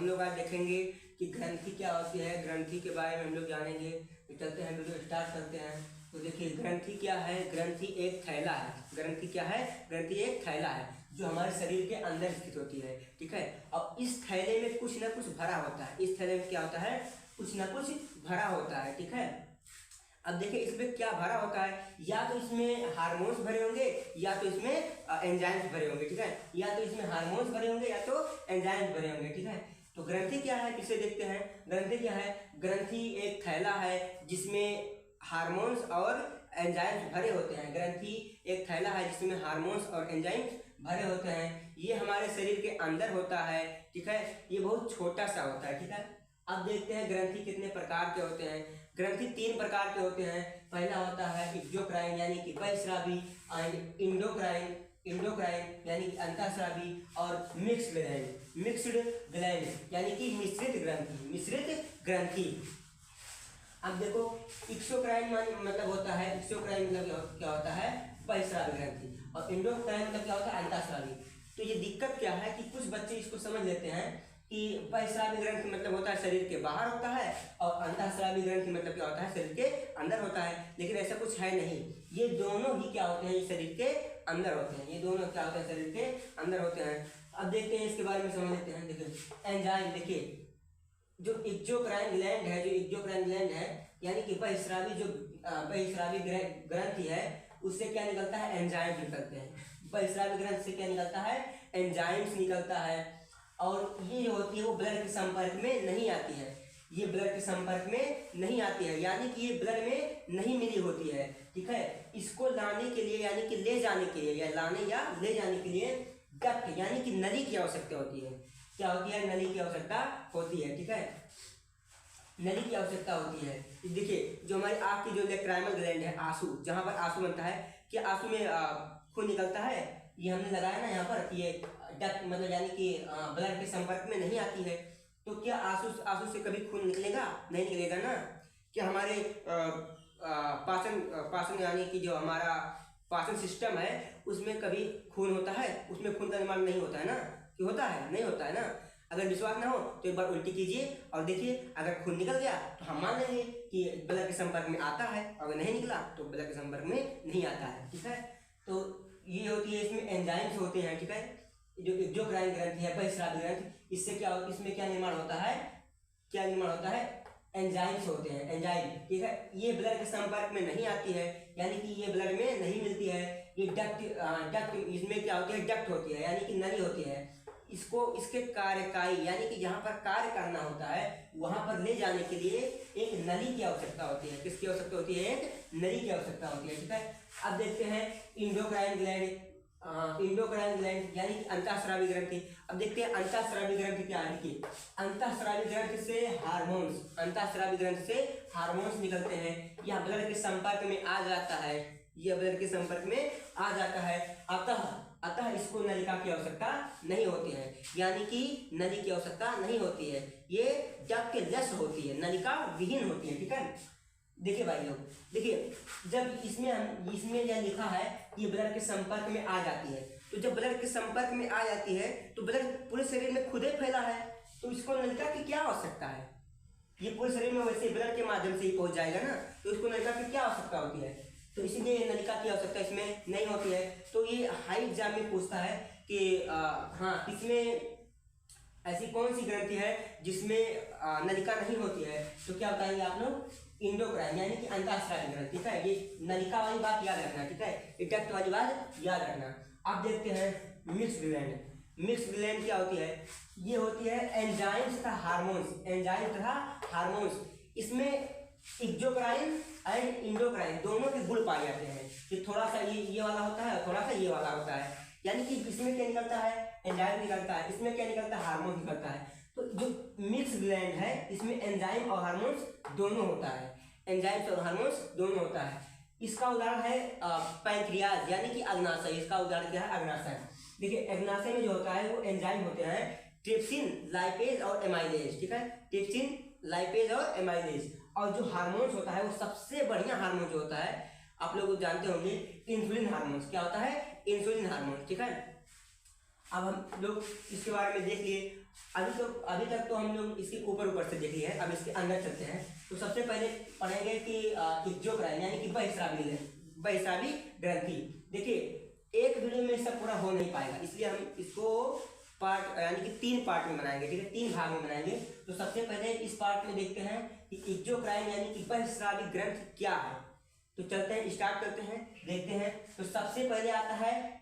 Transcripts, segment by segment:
हम लोग आज देखेंगे कि ग्रंथि क्या होती है, ग्रंथि के बारे में हम लोग जानेंगे। तो चलते हैं, वीडियो स्टार्ट करते हैं। तो देखिए ग्रंथि क्या है। ग्रंथि एक थैला है। ग्रंथि क्या है? ग्रंथि एक थैला है जो हमारे शरीर के अंदर स्थित होती है, ठीक है। और इस थैले में कुछ ना कुछ भरा होता है। इस थैले में क्या होता है? कुछ ना कुछ भरा होता है, ठीक है। अब देखिए इसमें क्या भरा होता है, या तो इसमें हार्मोन्स भरे होंगे या तो इसमें एंजाइम्स भरे होंगे, ठीक है। या तो इसमें हार्मोन्स भरे होंगे या तो एंजाइम्स भरे होंगे, ठीक है। तो ग्रंथि क्या है, किसे देखते हैं। ग्रंथि क्या है? ग्रंथि एक थैला है जिसमें हार्मोन्स और एंजाइम्स भरे होते हैं। ग्रंथि एक थैला है जिसमें हार्मोन्स और एंजाइम्स भरे होते हैं। ये हमारे शरीर के अंदर होता है, ठीक है। ये बहुत छोटा सा होता है, ठीक है। अब देखते हैं ग्रंथि कितने प्रकार के होते हैं। ग्रंथि 3 प्रकार के होते हैं। पहला होता है एक्सोक्राइन यानी कि बहिस्रावी, एंड इंडोक्राइन यानी कि अंतःस्रावी, और मिक्स्ड ग्लैंड यानी कि मिश्रित ग्रंथि। अब देखो एक्सोक्राइन मतलब होता है, एक्सोक्राइन मतलब क्या होता है? बहिस्रावी ग्रंथि। और इंडोक्राइन मतलब क्या होता है? अंतःस्रावी। तो ये दिक्कत क्या है कि कुछ बच्चे इसको समझ लेते हैं कि बहिस्रावी ग्रंथि मतलब होता है शरीर के बाहर होता है और अंतःस्रावी ग्रंथि मतलब क्या होता है? शरीर के अंदर होता है। लेकिन ऐसा कुछ है नहीं, ये दोनों ही क्या होते हैं? ये शरीर के अंदर होते हैं। ये दोनों क्या होते हैं? शरीर के अंदर होते हैं। अब देखते हैं इसके बारे में समझ लेते हैं। देखिए एंजाइम, देखिए जो एक्सोक्राइन ग्लैंड है यानी कि बहिस्रावी ग्रंथि है, उससे क्या निकलता है? एंजाइम्स निकलते हैं। बहिस्रावी ग्रंथि से क्या निकलता है? एंजाइम्स निकलता है। और ये जो होती है वो ब्लड के संपर्क में नहीं आती है। ये ब्लड के संपर्क में नहीं आती है, यानी कि ये ब्लड में नहीं मिली होती है, ठीक है। इसको लाने के लिए यानी कि ले जाने के लिए, या लाने या ले जाने के लिए डक्ट यानी कि नली की आवश्यकता होती है। क्या होती है? नली की आवश्यकता होती है, ठीक है। नली की आवश्यकता होती है। देखिए जो हमारी आँख की जो लेक्राइमल ग्लैंड है, आंसू, जहाँ पर आंसू बनता है, कि आंसू में खून निकलता है, ये हमने लगाया ना यहाँ पर, ये डक्ट मतलब यानी कि ब्लड के संपर्क में नहीं आती है। तो क्या आंसू से कभी खून निकलेगा? नहीं निकलेगा ना। क्या हमारे पाचन यानी कि जो हमारा पाचन सिस्टम है उसमें कभी खून होता है? उसमें खून का निर्माण नहीं होता है ना। कि होता है? नहीं होता है ना। अगर विश्वास ना हो तो एक बार उल्टी कीजिए और देखिए, अगर खून निकल गया तो हम मान लेंगे कि ब्लड के संपर्क में आता है, अगर नहीं निकला तो ब्लड के संपर्क में नहीं आता है, ठीक है। तो ये होती है, इसमें एंजाइम्स होते हैं, ठीक है। जो एक्सोक्राइन ग्रंथि है, बहिस्रावी ग्रंथि, इससे क्या होता है? इसमें क्या निर्माण होता है? क्या निर्माण होता है? एंजाइम्स होते हैं, एंजाइम, ठीक है। ये ब्लड के संपर्क में नहीं आती है, यानी कि ये ब्लड में नहीं मिलती है। ये डक्ट इसमें क्या होती है? डक्ट होती है यानी कि नली होती है। इसको इसके कार्यकाई यानी कि जहाँ पर कार्य करना होता है वहां पर ले जाने के लिए एक नली की आवश्यकता होती है। किसकी आवश्यकता होती है? एक नली की आवश्यकता होती है, ठीक है। अब देखते हैं इंडोक्राइन ग्लैंड यानी कि अंतःस्रावी ग्रंथि। अब देखते हैं अंतःस्रावी ग्रंथि क्या है। देखिए अंतःस्रावी ग्रंथि से हार्मोन्स निकलते हैं। यह ब्लड के संपर्क में आ जाता है, अतः इसको नलिका की आवश्यकता नहीं होती है, यानी कि नली की आवश्यकता नहीं होती है। ये डक्ट लेस होती है, नलिका विहीन होती है, ठीक है। देखिए भाई लोग, देखिए जब इसमें यह लिखा है कि ब्लड के संपर्क में आ जाती है, तो जब ब्लड के संपर्क में आ जाती है तो ब्लड पूरे शरीर में खुद ही फैला है, तो इसको नलिका की क्या आवश्यकता है? ये पूरे शरीर में वैसे ब्लड के माध्यम से ही पहुंच जाएगा ना, तो इसको नलिका की क्या आवश्यकता होती है? तो इसीलिए नलिका की आवश्यकता इसमें नहीं होती है। तो ये हाई एग्जाम में पूछता है कि इसमें ऐसी कौन सी ग्रंथि है जिसमें नलिका नहीं होती है? तो क्या बताएंगे आप लोग? इंडोक्राइन यानी कि अंतःस्रावी ग्रंथि, ठीक है। ये नलिका वाली बात याद रखना, ठीक है। डक्ट वाली बात याद रखना। अब देखते हैं मिक्स्ड ग्लैंड क्या होती है? ये होती है एंजाइम्स तथा हार्मोन्स। इसमें एक्सोक्राइन एंड इंडोक्राइन दोनों के गुण पाए जाते हैं कि थोड़ा सा ये वाला होता है, थोड़ा सा ये वाला होता है। यानी कि इसमें क्या निकलता है? एंजाइम निकलता है, इसमें क्या निकलता है? हार्मोन निकलता है। तो जो मिक्स ग्लैंड है इसमें एंजाइम और हार्मोन्स दोनों होता है। इसका उदाहरण है पैंक्रियाज यानी कि अग्नाशय। इसका उदाहरण क्या है? अग्नाशय। देखिए अग्नाशय में जो होता है वो एंजाइम होते हैं ट्रिप्सिन, लाइपेज और एमाइलेज, ठीक है। ट्रिप्सिन, लाइपेज और एमाइलेज। और जो हार्मोन्स होता है वो सबसे बढ़िया हार्मोन जो होता है आप लोग जानते होंगे, इंसुलिन हार्मोन्स। क्या होता है? इंसुलिन हार्मोन, ठीक है। अब हम लोग इसके बारे में देख लिए। अभी तक तो हम लोग इसके ऊपर से देख लिए हैं। अब इसके अंदर चलते हैं। तो सबसे पहले पढ़ेंगे कि इक्जोक्राइन यानी कि बहिस्रावी ग्रंथि। देखिए एक वीडियो में इसका पूरा हो नहीं पाएगा, इसलिए हम इसको पार्ट यानी कि 3 पार्ट में बनाएंगे, ठीक है, 3 भाग में बनाएंगे। तो सबसे पहले इस पार्ट में देखते हैं कि इक्जोक्राइन यानी कि बहिस्रावी ग्रंथ क्या है। तो चलते हैं, स्टार्ट करते हैं, देखते हैं। तो सबसे पहले आता है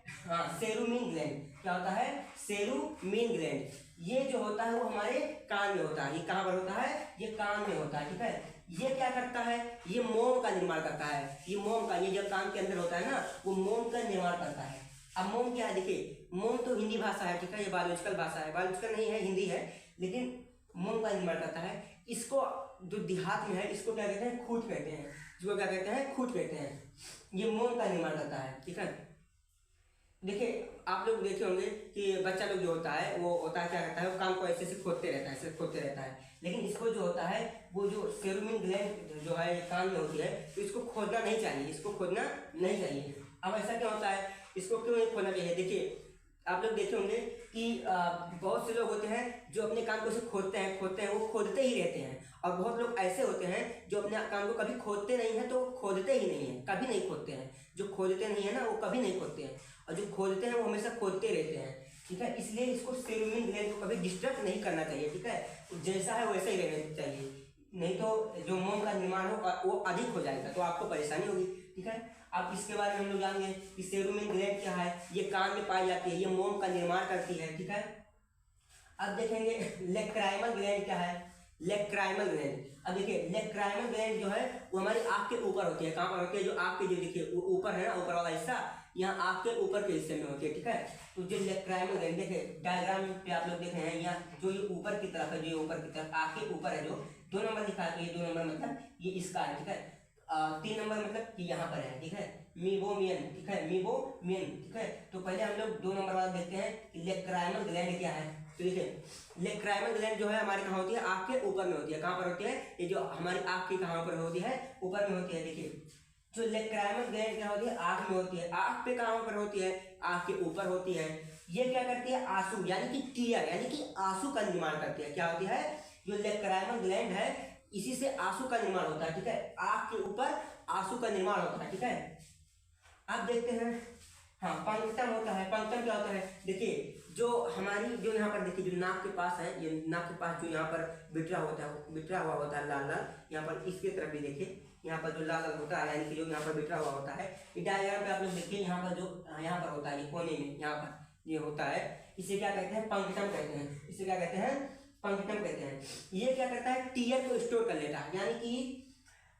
सेरुमिन ग्लैंड। क्या होता है? सेरुमिन ग्लैंड। ये जो होता है वो हमारे कान में होता है। ये कहाँ पर होता है? ये कान में होता है, ठीक है। ये क्या करता है? ये मोम का निर्माण करता है। ये मोम का, ये जब कान के अंदर होता है ना, वो मोम का निर्माण करता है। अब मोम क्या है? देखिए मोम तो हिंदी भाषा है, ठीक है, ये बायोलॉजिकल भाषा है, बायोलॉजिकल नहीं है, हिंदी है, लेकिन मोम का निर्माण करता है। इसको जो देहात में है इसको क्या कहते हैं? खूट कहते हैं। इसको क्या कहते हैं? खूट कहते हैं। ये मोम का निर्माण करता है, ठीक है। देखिए आप लोग देखे होंगे कि बच्चा लोग जो होता है वो होता है, क्या करता है, वो कान को ऐसे ऐसे खोदते रहता है, ऐसे खोदते रहता है। लेकिन इसको जो होता है, वो जो सेरुमिन ग्लैंड जो है कान में होती है, तो इसको खोदना नहीं चाहिए, इसको खोदना नहीं चाहिए। अब ऐसा क्या होता है, इसको क्यों नहीं खोदना चाहिए? देखिए आप लोग देखे होंगे कि बहुत से लोग होते हैं जो अपने कान को से खोदते हैं, वो खोदते ही रहते हैं। और बहुत लोग ऐसे होते हैं जो अपने कान को कभी खोदते नहीं हैं, तो खोदते ही नहीं हैं, कभी नहीं खोदते हैं। जो खोदते नहीं है ना, वो कभी नहीं खोदते हैं, और जो खोदते हैं वो हमेशा खोदते रहते हैं, ठीक है। इसलिए इसको सेरुमिन ग्लैंड को कभी डिस्टर्ब नहीं करना चाहिए, ठीक है। जैसा है वैसा ही रहना चाहिए, नहीं तो जो मोम का निर्माण हो वो अधिक हो जाएगा, तो आपको परेशानी होगी, ठीक है। अब इसके बारे में हम लोग जानेंगे कि सेरुमिन ग्लैंड क्या है। ये कान में पाई जाती है, ये मोम का निर्माण करती है, ठीक है। अब देखेंगे लेक्राइमल ग्लैंड क्या है। लेक्राइमल ग्लैंड, अब देखिए लेक्राइमल ग्लैंड जो है वो हमारी आँख के ऊपर होती है। कहाँ पर होती है? जो आँख के, जो देखिए ऊपर है ना, ऊपर वाला हिस्सा, यहाँ आँख के ऊपर के हिस्से में होती है, ठीक है। तो जो लेक्राइमल ग्लैंड, देखिए डायग्राम पे आप लोग देख रहे हैं, यहाँ जो ये ऊपर की तरफ है, जो ऊपर की तरफ आँख के ऊपर है, जो 2 नंबर लिखा है, तो ये 2 नंबर मतलब ये इसका है, ठीक है। 3 नंबर मतलब कि यहाँ पर है, ठीक है, मीबोमियन, ठीक है, मीबोमियन, ठीक है। तो पहले हम लोग 2 नंबर वाला देखते हैं कि लेक्राइमल ग्लैंड क्या है। तो देखिए लेक्राइमल ग्लैंड जो है हमारी कहाँ होती है? आँख के ऊपर में होती है। कहाँ पर होती है? ये जो हमारी आँख की कहाँ पर होती है? ऊपर में होती है। देखिए जो लेक्राइमल ग्लैंड क्या होती है? आँख में होती है। आँख पे कहाँ पर होती है? आँख के ऊपर होती है। ये क्या करती है? आंसू यानी कि टीयर यानी कि आंसू का निर्माण करती है। क्या होती है? जो लेक्राइमल ग्लैंड है इसी से आंसू का निर्माण होता है, ठीक है। आँख के ऊपर आंसू का निर्माण होता है, ठीक है। अब देखते हैं, हाँ पंक्टम होता है। पंक्टम क्या होता है? देखिए जो हमारी, जो यहाँ पर देखिए, जो नाक के पास है, ये नाक के पास जो यहाँ पर बिटरा हुआ होता है लाल लाल, यहाँ पर इसके तरफ भी देखिए, यहाँ पर जो लाल लाल होता है यानी कि जो यहाँ पर बिटरा हुआ होता है, ये डायग्राम पे आप लोग देखिए, यहाँ पर जो यहाँ पर होता है, ये कोने में यहाँ पर ये होता है, इसे क्या कहते हैं? पंक्टम कहते हैं। इसे क्या कहते हैं? पंक्टम कहते हैं। ये क्या करता है? टीयर को स्टोर कर लेता है, यानी कि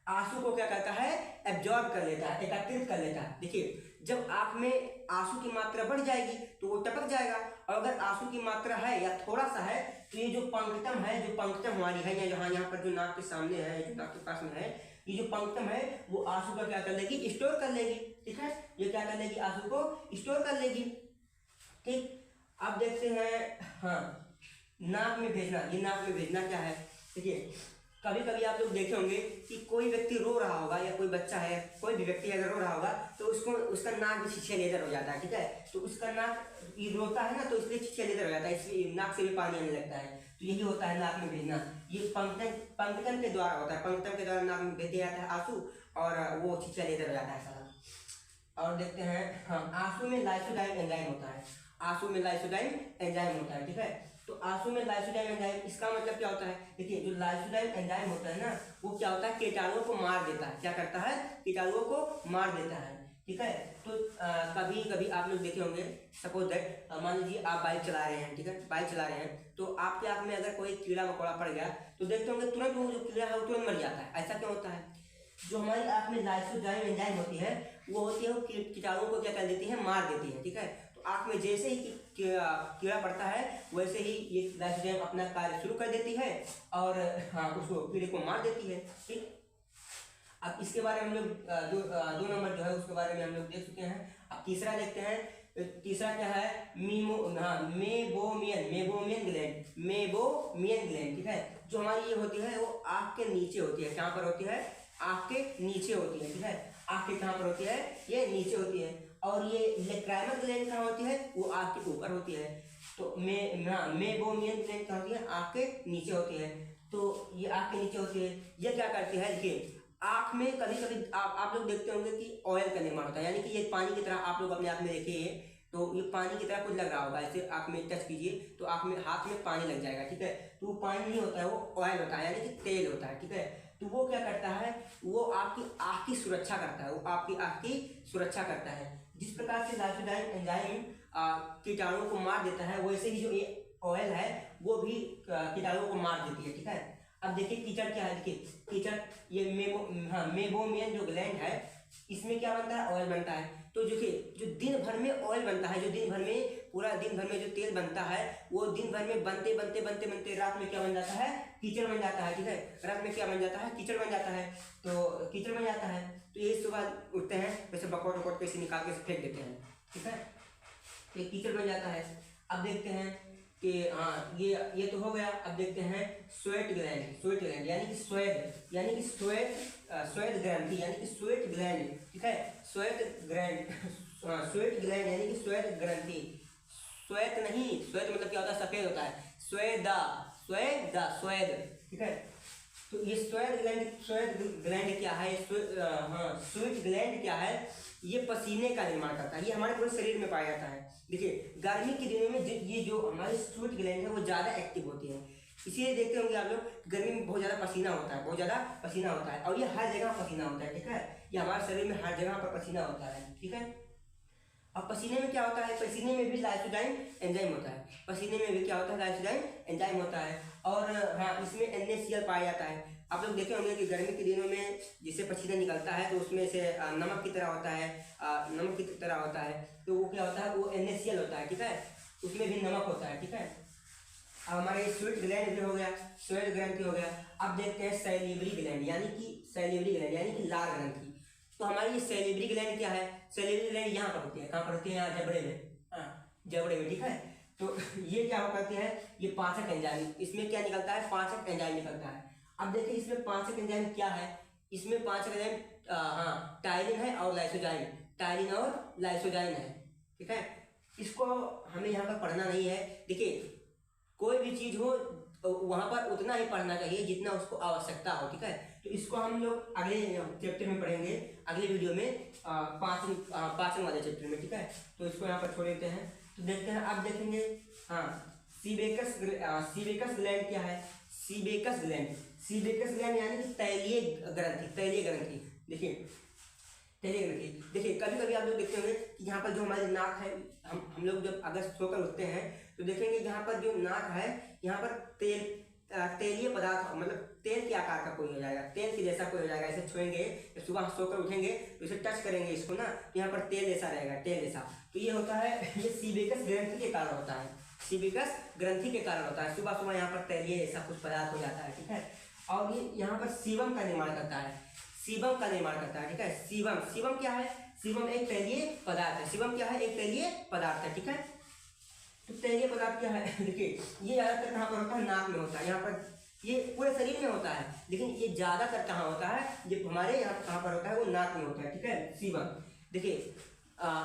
आंसू को क्या करता है? एब्जॉर्ब कर लेता है, एकत्रित कर लेता है। देखिए जब आंख में आंसू की मात्रा बढ़ जाएगी तो वो टपक जाएगा, और अगर आंसू की मात्रा है या थोड़ा सा है तो ये जो पंक्टम है, जो पंक्टम हमारी है, या यहाँ पर जो नाक के सामने है, जो नाक के पास में है, ये जो पंक्टम है वो आंसू का क्या कर लेगी? स्टोर कर लेगी, ठीक है। ये क्या कर लेगी? आंसू को स्टोर कर लेगी, ठीक। अब देखते हैं, हाँ नाक में भेजना। ये नाक में भेजना क्या है? देखिए कभी कभी आप लोग देखे होंगे कि कोई व्यक्ति रो रहा होगा, या कोई बच्चा है, कोई भी व्यक्ति अगर रो रहा होगा तो उसका नाक भी छीछेलेदर हो जाता है, ठीक है। तो उसका नाक, ये रोता है ना, तो इसलिए छीछेलेदर हो जाता है, इसलिए नाक से भी पानी आने लगता है। तो यही होता है नाक में भेजना। ये पंक्टम के द्वारा होता है, पंक्टम के द्वारा नाक में भेज दिया जाता है आंसू, और वो छीछेलेदर हो जाता है सारा। और देखते हैं, हाँ आंसू में लाइसोजाइम एंजाइम होता है। आंसू में लाइसोजाइम एंजाइम होता है, ठीक है। तो आंसू में लाइसोजाइम एंजाइम, इसका मतलब क्या होता है? देखिए जो लाइसोजाइम एंजाइम होता है ना, वो क्या होता है? कीटाणुओं को मार देता है। क्या करता है? कीटाणुओं को मार देता है, ठीक है। तो कभी कभी आप लोग देखे होंगे, सपोज दैट मान लीजिए आप बाइक चला रहे हैं, ठीक है, बाइक चला रहे हैं, तो आपके आँख में अगर कोई कीड़ा मकोड़ा पड़ गया तो देखते होंगे तुरंत वो जो कीड़ा है वो तुरंत मर जाता है। ऐसा क्यों होता है? जो हमारी आँख में लाइसोजाइम एंजाइम होती है, वो होती है, वो कीटाणुओं को क्या कर देती है? मार देती है, ठीक है। तो आँख में जैसे ही कीड़ा पड़ता है वैसे ही ये लाइसोजाइम अपना कार्य शुरू कर देती है, और हाँ उसको, कीड़े को मार देती है, ठीक। अब इसके बारे में हम लोग 2 नंबर जो है उसके बारे में हम लोग देख चुके हैं। अब तीसरा देखते हैं। तीसरा क्या है? मेबोमियन ग्लैंड, ठीक है। जो हमारी ये होती है वो आँख के नीचे होती है। कहाँ पर होती है? आँख के नीचे होती है, ठीक है। आँख के कहाँ पर होती है? ये नीचे होती है। और ये लेक्राइमल ग्लैंड कहाँ होती है? वो आँख के ऊपर होती है। तो मेबोमियन ग्लैंड क्या होती है, आँख के नीचे होती है। तो ये आँख के नीचे होती है, ये क्या करती है, देखिए आँख में कभी कभी आप लोग देखते होंगे कि ऑयल का निर्माण होता है, यानी कि ये पानी की तरह आप लोग अपने आँख में देखिए, तो ये पानी की तरह कुछ लग रहा होगा, ऐसे आँख में टच कीजिए तो आँख में, हाथ में पानी लग जाएगा, ठीक है। तो वो पानी नहीं होता है, वो ऑयल होता है, यानी कि तेल होता है, ठीक है। तो वो क्या करता है, वो आपकी आँख की सुरक्षा करता है, वो आपकी आँख की सुरक्षा करता है। जिस प्रकार से लाइसोजाइम एंजाइम कीटाणुओं को मार देता है, वैसे ही जो ये ऑयल है वो भी कीटाणुओं को मार देती है, ठीक है। अब देखिए कीचड़ क्या है, देखिए कीचड़, ये मेबोमियन जो ग्लैंड है, इसमें क्या बनता है, ऑयल बनता है। तो देखिए जो दिन भर में ऑयल बनता है, जो दिन भर में, पूरा दिन भर में जो तेल बनता है, वो दिन भर में बनते बनते बनते बनते रात में क्या बन जाता है, कीचड़ बन जाता है, ठीक है। रात में क्या बन जाता है, कीचड़ बन जाता है। तो कीचड़ बन जाता है, तो ये सुबह उठते हैं, वैसे बकौट वकौट कैसे निकाल के फेंक देते हैं, ठीक है। ये कीचड़ बन जाता है। अब देखते हैं कि हाँ ये तो हो गया। अब देखते हैं स्वेट ग्लैंड, स्वेट ग्लैंड यानी कि स्वेद, यानी कि स्वेद ग्रंथि, यानी कि स्वेट ग्लैंड, ठीक है। स्वेट ग्लैंड स्वेट ग्लैंड यानी कि स्वेद ग्रंथि। श्वेत नहीं, श्वेत मतलब क्या होता है, सफेद होता है, स्वेदा, स्वेदा, स्वेद, ठीक है। तो ये स्वेट ग्लैंड क्या है, स्वेट ग्लैंड क्या है, ये पसीने का निर्माण करता है, ये हमारे पूरे शरीर में पाया जाता है। देखिए गर्मी के दिनों में ये जो हमारी स्वेट ग्लैंड है वो ज़्यादा एक्टिव होती है, इसीलिए देखते होंगे आप लोग गर्मी में बहुत ज़्यादा पसीना होता है, बहुत ज़्यादा पसीना होता है, और ये हर जगह पसीना होता है, ठीक है। ये हमारे शरीर में हर जगह पर पसीना होता है, ठीक है। अब पसीने में क्या होता है, पसीने में भी लाइसोजाइम एंजाइम होता है, पसीने में भी क्या होता है, लाइसोजाइम एंजाइम होता है। और हाँ, इसमें NaCl पाया जाता है। आप लोग देखे होंगे कि गर्मी के दिनों में जिससे पसीना निकलता है तो उसमें से नमक की तरह होता है, नमक की तरह होता है, तो वो क्या होता है, वो NaCl होता है, ठीक है। उसमें भी नमक होता है, ठीक है। अब हमारे स्वेट ग्लैंड भी हो गया, स्वेट ग्रंथि हो गया। अब देखते हैं सैलिवरी ग्लैंड, यानी कि लार ग्रंथि। तो हमारी ये सैलिवरी ग्लैंड क्या है, सैलिवरी ग्लैंड यहाँ पर होती है, कहाँ पर होती है, यहाँ जबड़े में, हाँ जबड़े में, ठीक है। तो ये क्या करती है, ये पाचक एंजाइम, इसमें क्या निकलता है, पाचक एंजाइम निकलता है। अब देखिए इसमें पाचक एंजाइम क्या है, इसमें पाचक एंजाइम टायरिन है और लाइसोजाइम, टायरिन और लाइसोजाइम है, ठीक है। इसको हमें यहाँ पर पढ़ना नहीं है। देखिए कोई भी चीज़ हो वहाँ पर उतना ही पढ़ना चाहिए जितना उसको आवश्यकता हो, ठीक है। तो इसको हम लोग अगले चैप्टर में पढ़ेंगे, अगले वीडियो में पाचन वाले चैप्टर में, ठीक है। तो इसको यहाँ पर छोड़ देते हैं। तो देखते हैं, अब देखेंगे हाँ सीबेकस ग्लैंड क्या है, सीबेकस ग्लैंड यानी कि तैलीय ग्रंथि। देखिए तैलीय ग्रंथि, देखिए कभी कभी आप लोग देखते होंगे कि यहाँ पर जो हमारी नाक है, हम लोग जब अगर सोकर उठते हैं तो देखेंगे यहाँ पर जो नाक है, यहाँ पर तेलीय पदार्थ, मतलब तेल के आकार का कोई हो जाएगा, तेल के जैसा कोई हो जाएगा। ऐसे छुएंगे, सुबह सोकर उठेंगे तो इसे टच करेंगे इसको ना, तो यहाँ पर तेल जैसा रहेगा, तेल जैसा। तो ये होता है, ये सीबेकस ग्रंथि के कारण होता है, सीबेकस ग्रंथि के कारण होता है। सुबह सुबह यहाँ पर तेलीय जैसा कुछ पदार्थ हो जाता है, ठीक है। और ये यहाँ पर सीबम का निर्माण करता है, सीबम का निर्माण करता है, ठीक है। सीबम क्या है, सीबम एक तैलीय पदार्थ है, सीबम क्या है, एक तैलीय पदार्थ है, ठीक है। तो तैलीय पदार्थ क्या है, देखिए ये ज़्यादातर कहाँ पर होता है, नाक में होता है, यहाँ पर ये पूरे शरीर में होता है, लेकिन ये ज़्यादातर कहाँ होता है, ये हमारे यहाँ कहाँ पर होता है, वो नाक में होता है, ठीक है। सीबम, देखिए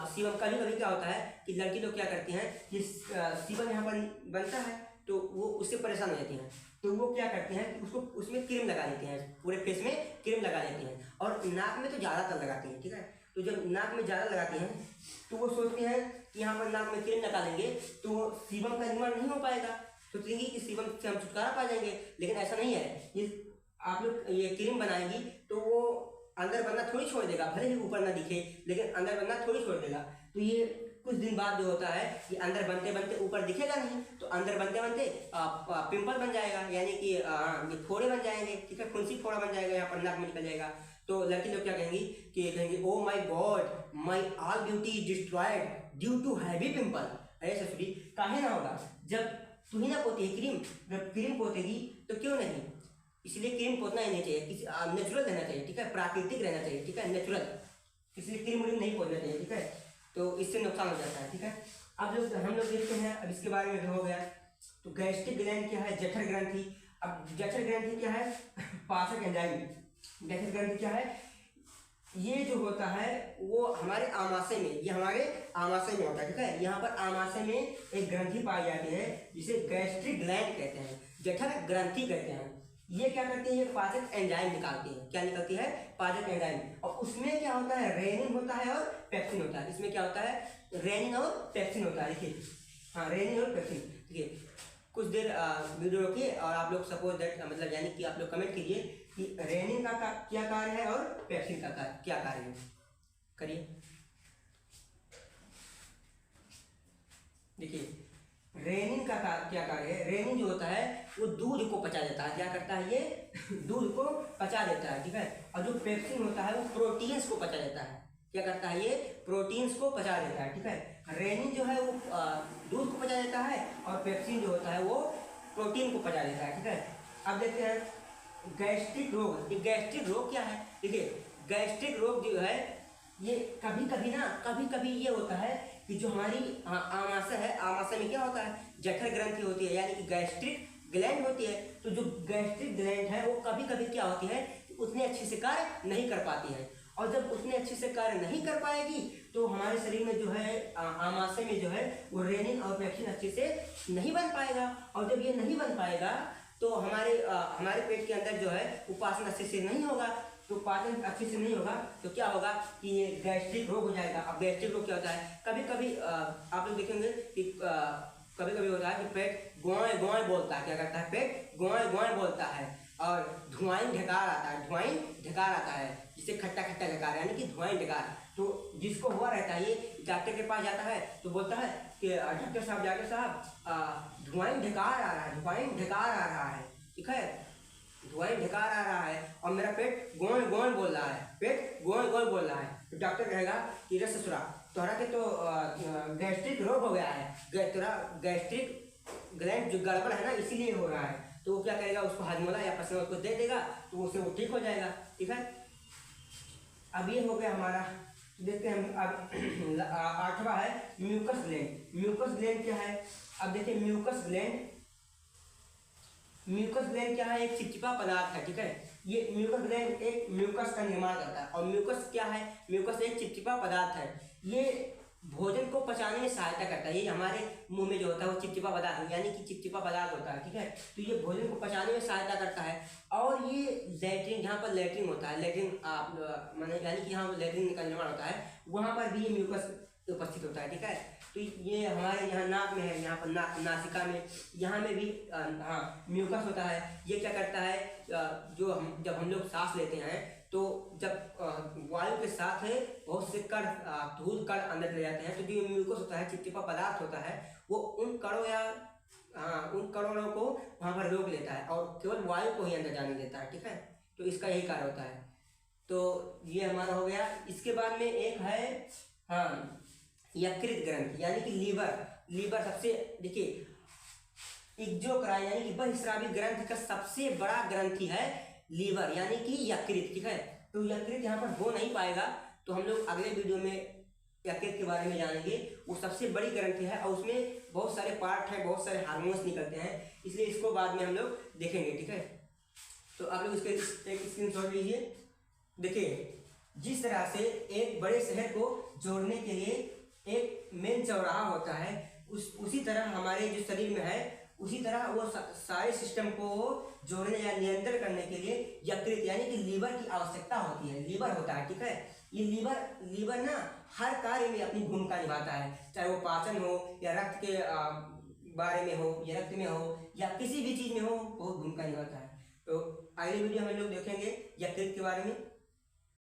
सीबम कभी कभी क्या होता है कि लड़की लोग क्या करती हैं, कि सीबम यहाँ पर बनता है तो वो उससे परेशान हो जाती हैं, तो वो क्या करते हैं कि उसको उसमें क्रीम लगा लेते हैं, पूरे फेस में क्रीम लगा लेते हैं, और नाक में तो ज़्यादातर लगाती हैं, ठीक है। तो जब नाक में ज़्यादा लगाती हैं तो वो सोचते हैं कि यहाँ पर नाक में क्रीम लगा लेंगे तो सीबम का निर्माण नहीं हो पाएगा, सोचेंगे कि सीबम से हम छुटकारा पा जाएंगे, लेकिन ऐसा नहीं है। ये आप लोग ये क्रीम बनाएंगी तो वो अंदर बनना थोड़ी छोड़ देगा, भले ही ऊपर ना दिखे लेकिन अंदर बनना थोड़ी छोड़ देगा। तो ये कुछ दिन बाद जो होता है कि अंदर बनते बनते ऊपर दिखेगा नहीं, तो अंदर बनते बनते पिंपल बन जाएगा, यानी कि ये फोड़े बन जाएंगे, ठीक है, फुंसी फोड़ा बन जाएगा, यहाँ पर नाक में निकल जाएगा। तो लड़की लोग क्या कहेंगी, oh my god, my all beauty is destroyed due to heavy pimple. अरे ससुरी, काहे ना होगा, जब तू ही ना पोती है क्रीम, जब क्रीम पोतेगी तो क्यों नहीं, इसलिए क्रीम पोतना ही नहीं चाहिए, किसी नेचुरल रहना चाहिए, ठीक है, प्राकृतिक रहना चाहिए, ठीक है, नेचुरल, इसलिए क्रीम व्रीम नहीं पोतना चाहिए, ठीक है। तो इससे नुकसान हो जाता है, ठीक है। अब हम लोग देखते हैं, अब इसके बारे में हो गया। तो गैस्ट्रिक ग्लैंड क्या है, जठर ग्रंथि। अब जठर ग्रंथि क्या है, पाचक एंजाइम। जठर ग्रंथि क्या है, ये जो होता है वो हमारे आमाशय में, ये हमारे आमाशय में होता है, ठीक है। यहाँ पर आमाशय में एक ग्रंथि पाई जाती है जिसे गैस्ट्रिक ग्लैंड कहते हैं, जठर ग्रंथि कहते हैं। ये क्या करती है, ये पाचक एंजाइम निकालती है। क्या निकलती है, पाचक एंजाइम। और उसमें क्या होता है, रेनिन होता है और पेप्सिन होता है। इसमें क्या होता है, रेनिन और पेप्सिन होता है। देखिए, हाँ, रेनिन और पेप्सिन। देखिए, कुछ देर वीडियो रोकिए और आप लोग सपोज दैट मतलब यानी कि आप लोग कमेंट कीजिए कि रेनिन का क्या कार्य है और पेप्सिन का क्या कार्य है, करिए। देखिए, रेनिन का क्या कार्य है। रेनिन जो होता है वो दूध को पचा देता है। क्या करता है, ये दूध को पचा देता है, ठीक है। और जो पेप्सिन होता है वो प्रोटीन्स को पचा देता है। क्या करता है, ये प्रोटीन्स को पचा देता है, ठीक है। रेनिन जो है वो दूध को पचा देता है और पेप्सिन जो होता है वो प्रोटीन को पचा देता है, ठीक है। अब देखते हैं गैस्ट्रिक रोग। ये गैस्ट्रिक रोग क्या है, देखिए, गैस्ट्रिक रोग जो है ये कभी कभी ये होता है कि जो हमारी आमाशय है, आमाशय में क्या होता है, जठर ग्रंथि होती है, यानी कि गैस्ट्रिक ग्लैंड होती है। तो जो गैस्ट्रिक ग्लैंड है वो कभी कभी क्या होती है, उतने अच्छे से कार्य नहीं कर पाती है। और जब उतने अच्छे से कार्य नहीं कर पाएगी तो हमारे शरीर में जो है आमाशय में जो है वो रेनिन और पेप्सिन अच्छे से नहीं बन पाएगा। और जब ये नहीं बन पाएगा तो हमारे पेट के अंदर जो है वो पाचन अच्छे से नहीं होगा। तो पाचन अच्छे से नहीं होगा तो क्या होगा कि ये गैस्ट्रिक रोग हो जाएगा। अब गैस्ट्रिक रोग क्या होता है, कभी कभी आप लोग देखेंगे कि कभी कभी होता है कि पेट गोए गोए बोलता है। क्या करता है, पेट गोए गोए बोलता है और धुआं ढकार आता है, धुआं ढकार आता है, जिसे खट्टा खट्टा ढकार यानी कि धुआं ढकार। तो जिसको हुआ रहता है ये डॉक्टर के पास जाता है तो बोलता है कि डॉक्टर साहब धुआं ढकार आ रहा है, धुआं ढकार आ रहा है, ठीक है, धुआं ढकार आ रहा है और मेरा पेट गोल गोल बोल रहा है, पेट गोल गोल बोल रहा है। तो डॉक्टर कहेगा कि रे ससुरा, तोहरा के तो गैस्ट्रिक रोग हो गया है, तेरा गैस्ट्रिक ग्लैंड जो गड़बड़ है ना इसीलिए हो रहा है। तो वो क्या करेगा, उसको हाजमोला या पसंद उसको दे देगा तो उससे वो ठीक हो जाएगा, ठीक है। अब ये हो गया हमारा। देखते हैं अब 8वां है म्यूकस ग्लैंड। म्यूकस ग्लैंड क्या है, अब देखिए म्यूकस ग्लैंड क्या है, एक चिपचिपा पदार्थ है, ठीक है। ये म्यूकस ग्लैंड एक म्यूकस का निर्माण करता है। और म्यूकस क्या है, म्यूकस एक चिपचिपा पदार्थ है। ये भोजन को पचाने में सहायता करता है। ये हमारे मुंह में जो होता है वो चिपचिपा पदार्थ यानी कि चिपचिपा पदार्थ होता है, ठीक है। तो ये भोजन को पचाने में सहायता करता है। और ये लैट्रिन, जहाँ पर लैट्रिन होता है, लैट्रिन माने यानी कि यहाँ लैट्रिन का निर्माण होता है, वहाँ पर भी ये म्यूकस उपस्थित होता है, ठीक है। तो ये हमारे यहाँ नाक में है, यहाँ पर नासिका में, यहाँ में भी हाँ म्यूकस होता है। ये क्या करता है, जब हम लोग सांस लेते हैं तो जब वायु के साथ बहुत से कण धूल कण अंदर ले जाते हैं तो जो म्यूकस होता है, चिपचिपा पदार्थ होता है, वो उन कणों या उन कणों को वहाँ पर रोक लेता है और केवल वायु को ही अंदर जाने देता है, ठीक है। तो इसका यही कार्य होता है। तो ये हमारा हो गया। इसके बाद में एक है हाँ यकृत ग्रंथि यानी कि लीवर सबसे, देखिए इक्जोक्राइन यानी कि बहिस्रावी ग्रंथि का सबसे बड़ा ग्रंथि है लीवर यानी कि यकृत, ठीक है। तो यकृत यहाँ पर हो नहीं पाएगा, तो हम लोग अगले वीडियो में यकृत के बारे में जानेंगे। वो सबसे बड़ी ग्रंथि है और उसमें बहुत सारे पार्ट हैं, बहुत सारे हार्मोन्स निकलते हैं, इसलिए इसको बाद में हम लोग देखेंगे, ठीक है। तो आप लोग इसके एक स्क्रीनशॉट लीजिए। देखिए, जिस तरह से एक बड़े शहर को जोड़ने के लिए एक मेन चौराहा होता है, उसी तरह हमारे जो शरीर में है उसी तरह वो सारे सिस्टम को जोड़ने या नियंत्रण करने के लिए यकृत यानी कि लीवर की आवश्यकता होती है, लीवर होता है, ठीक है। ये लीवर ना हर कार्य में अपनी भूमिका निभाता है, चाहे वो पाचन हो या रक्त के बारे में हो या रक्त में हो या किसी भी चीज़ में हो, बहुत भूमिका निभाता है। तो अगले वीडियो में हम लोग देखेंगे यकृत के बारे में।